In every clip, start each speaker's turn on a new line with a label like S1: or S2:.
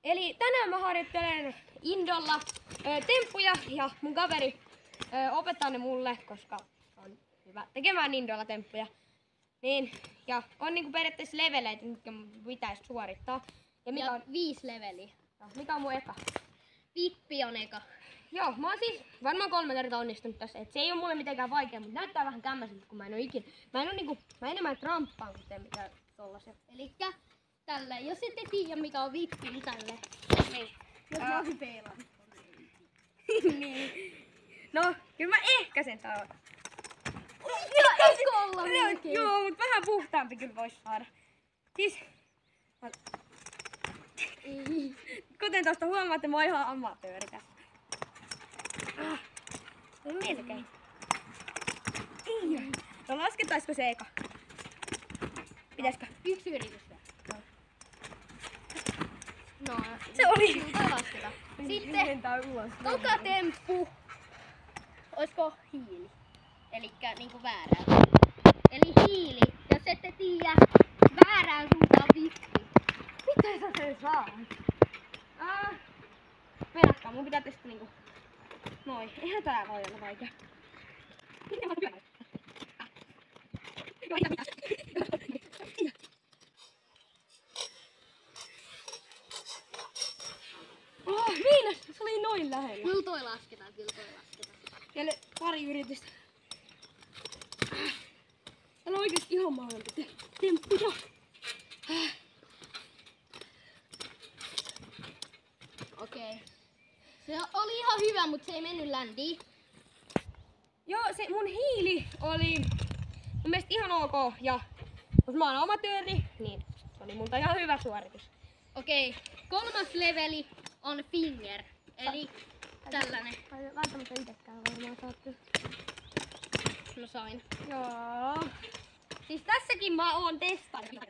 S1: Eli tänään mä harjoittelen indolla temppuja ja mun kaveri opettaa ne mulle, koska on hyvä tekemään indolla temppuja. Niin, ja on niinku periaatteessa leveleitä, mitkä pitäisi suorittaa. Ja mikä on
S2: 5 leveliä.
S1: No, mikä on mun eka?
S2: Vippi on eka.
S1: Joo, mä oon siis varmaan 3 kertaa onnistunut tässä. Et se ei oo mulle mitenkään vaikea, mutta näyttää vähän kämmäiseltä, kun mä en oo ikinä. Mä enemmän tramppaan kuin te mitä tollasia.
S2: Elikkä tällä, jos ette tiedä mikä on vippi, niin tälle.
S1: Niin.
S2: Jos mä olisin peilannut.
S1: Niin. No, kyllä mä ehkä sen saan.
S2: Eikö olla melkein?
S1: Joo, mutta vähän puhtaampi kyllä vois saada. Siis, kuten tuosta huomaatte, mä oon ihan amatööri tässä. Melkein. No lasketaisiko se eka? Pitäisikö?
S2: 1 yritys vielä. No,
S1: Se oli.
S2: Ei lasketa. Sitten toka temppu. Oisko hiili? Elikkä niinku väärää. Eli hiili, jos ette tiedä, väärään suuntaan vippi.
S1: Miten sä sen saat? Menäkään, mun pitää testata niinku. Noin, eihän tää voi olla vaikea. Miinus, se oli noin lähellä.
S2: Kyllä toi lasketaan.
S1: Vielä pari yritystä. Täällä on oikeesti ihan mahdollista temppuja.
S2: Okei. Se oli ihan hyvä, mutta se ei mennyt ländiin.
S1: Joo, se mun hiili oli mun mielestä ihan ok. Ja koska mä oon amatööri, niin se oli multa ihan hyvä suoritus.
S2: Okei. 3. leveli on finger. Eli tällainen.
S1: Välttämättä itekään varmaan saatte.
S2: No sain.
S1: Joo. Siis tässäkin mä oon testannut.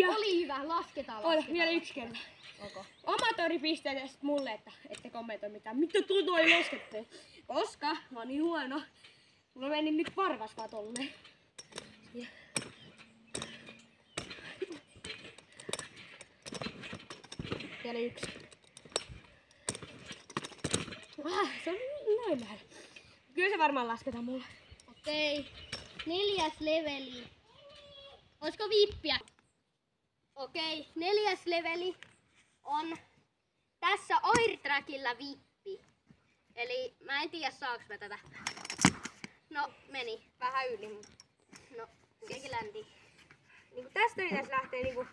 S2: Oli hyvä, lasketaan.
S1: Vielä 1 kerta.
S2: Okay.
S1: Amatööripisteet ja sit mulle, että ette kommentoi mitään. Mitä tuo ei laskette? Koska mä oon niin huono. Mulla meni nyt varvas vaan tolleen. Vielä 1. Se on noin lähellä. Kyllä se varmaan lasketaan mulle.
S2: Okei. 4. leveli. Olisiko vippiä? Okei. 4. leveli on tässä airtrackillä vippi. Eli mä en tiedä saaks mä tätä. No meni. Vähän yli. No kuitenkin länti.
S1: Niinku tästä pitäis lähteä niinku.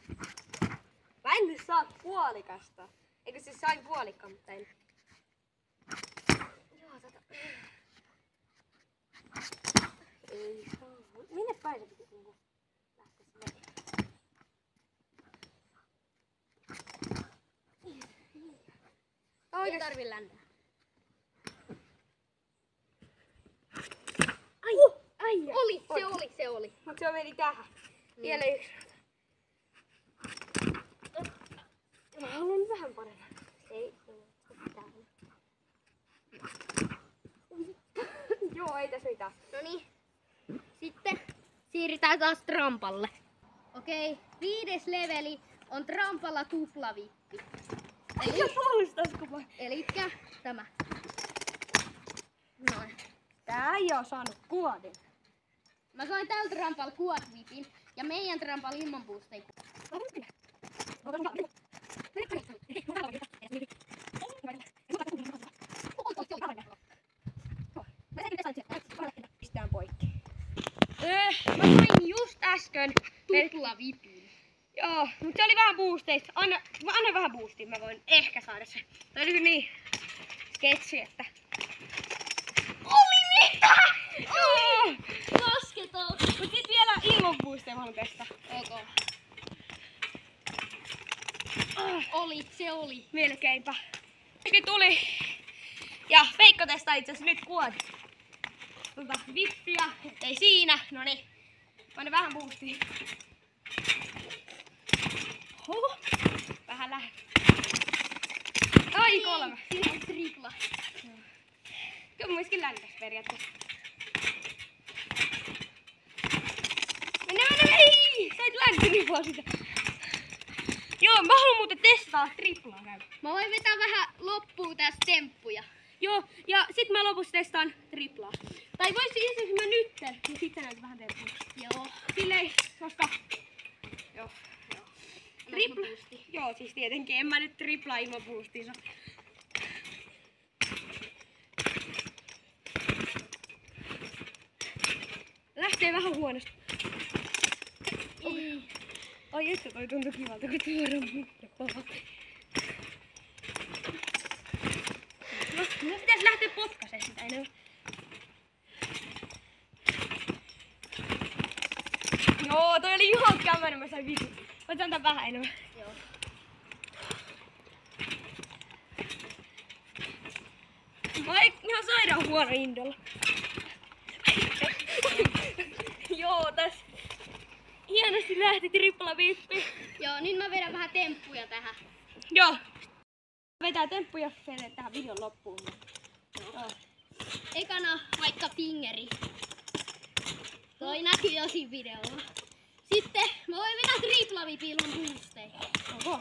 S1: Mä en nyt saa puolikasta. Eikö siis sain puolikkaan, mutta en. Joo, ei saa. Minne päin se piti niinku lähteä sinne?
S2: Ei tarvi läntää.
S1: Ai,
S2: Se oli.
S1: mut se meni tähän. Vielä 1. Mä haluan vähän paremmin. Ei. Joo, ei tässä mitään.
S2: Noniin. Sitten siirrytään taas trampalle. Okei. 5. leveli on trampalla tuplavippi. Elikkä tämä. Noin.
S1: Tää ei oo saanut kuodin.
S2: Mä sain tältä trampalla quad-vipin ja meidän trampalla ilman boosteja.
S1: Pistään poikki. Mä sain just äsken
S2: Tuplavipin.
S1: Joo, mutta se oli vähän boosteista. Anna vähän boostia, mä voin ehkä saada sen. Tää oli niin sketsi, että... Oli mitä? Joo!
S2: Lasketaan.
S1: Mut sit vielä ilman boostia mä haluan testaa.
S2: Ok. Se oli.
S1: Melkeinpä. Nyt tuli. Ja Veikko testaa itse asiassa nyt kuodi. Vippiä, ettei siinä. Noniin. Mä annan vähän boostia. kolme.
S2: Siinä on tripla.
S1: Kyllä muiskin läntäs periaatteessa. Mene! Sait läntynipua sitä. Joo, mä haluan muuten testata triplaa käy.
S2: Mä voin vetää vähän loppuun tästä temppuja.
S1: Joo, ja sit mä lopussa testaan triplaa. Tai voisin itse mä nytten, niin sit sä näytät vähän temppuja.
S2: Joo.
S1: Silleen, koska... Joo. Tripla. Joo, siis tietenkin en mä nyt triplaa ilman boostia saa. Lähtee vähän huonosti.
S2: Ei.
S1: Ai että toi tuntui kivalta, kun tuodaan mikrofoni. No, nyt pitäis lähteä potkaseen sitä enemmän. Joo, toi oli ihan kämmäinen, mä sain vitu. Voit antaa vähän enemmän.
S2: Joo.
S1: Mä oon ihan sairaan huono indolla. Joo, tässä hienosti lähti tripla vippi.
S2: Joo, nyt mä vedän vähän temppuja tähän.
S1: Joo. Vetää temppuja ja tähän videon loppuun. Joo.
S2: Ekana vaikka fingeri. Toi näkyy jo siinä videolla. Sitten mä voin vetää tripla vipi ilman boosteja.
S1: Oho.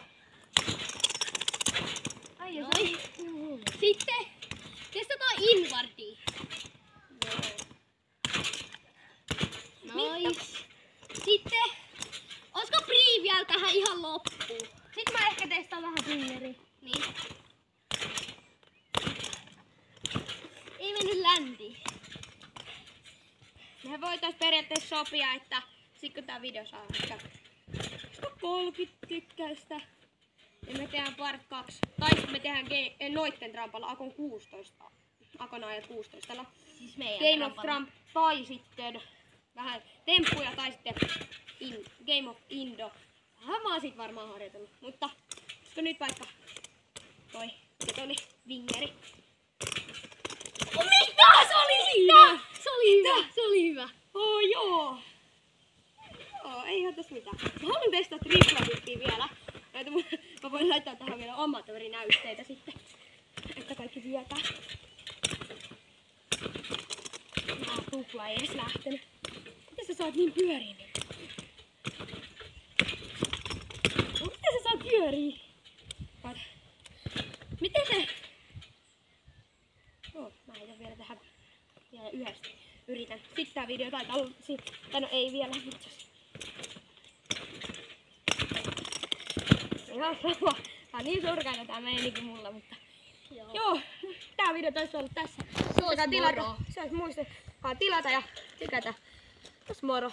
S1: Ai ja
S2: Noin. Sitten testataan inwardia. Noin. Sitten, olisiko Brii vielä tähän ihan loppuun?
S1: Sit mä ehkä testaan vähän fingeriä.
S2: Niin. Ei mennyt läntiin.
S1: Mehän voitais periaatteessa sopia, että sit kun tää video saa ehkä 30 tykkäystä, niin me tehdään part 2. Tai sit me tehdään noitten trampalla Akon 16. Akon ajat 16.
S2: Siis meidän
S1: Game of
S2: trampalla.
S1: Trump tai sitten vähän temppuja tai sitten Game of Indo. Vähän mä oon sit varmaan harjoitellut, mutta koska nyt vaikka toi oli vingeri.
S2: Mitä? Se oli siinä! Se oli hyvä, se oli hyvä.
S1: Oh joo! Joo, ei ihan tässä mitään. Mä haluan testaa triplahittiä vielä. Mä voin laittaa tähän vielä amatöörinäytteitä sitten, että kaikki tietää. Tupla ei edes lähtenyt. Miten sä saat niin pyöriin? Miten sä saat pyöriin? Miten se... Joo, mä heitän vielä tähän vielä yhdessä. Yritän. Sitten tää video taitaa olla... Tai no ei vielä itse asiassa. Ihan sama. Tää on niin surkaita tää meininki mulla, mutta... Joo, tää video taisi olla tässä.
S2: Se olisi moro.
S1: Se olisi muistakaa tilata ja tykätä. Tos moro.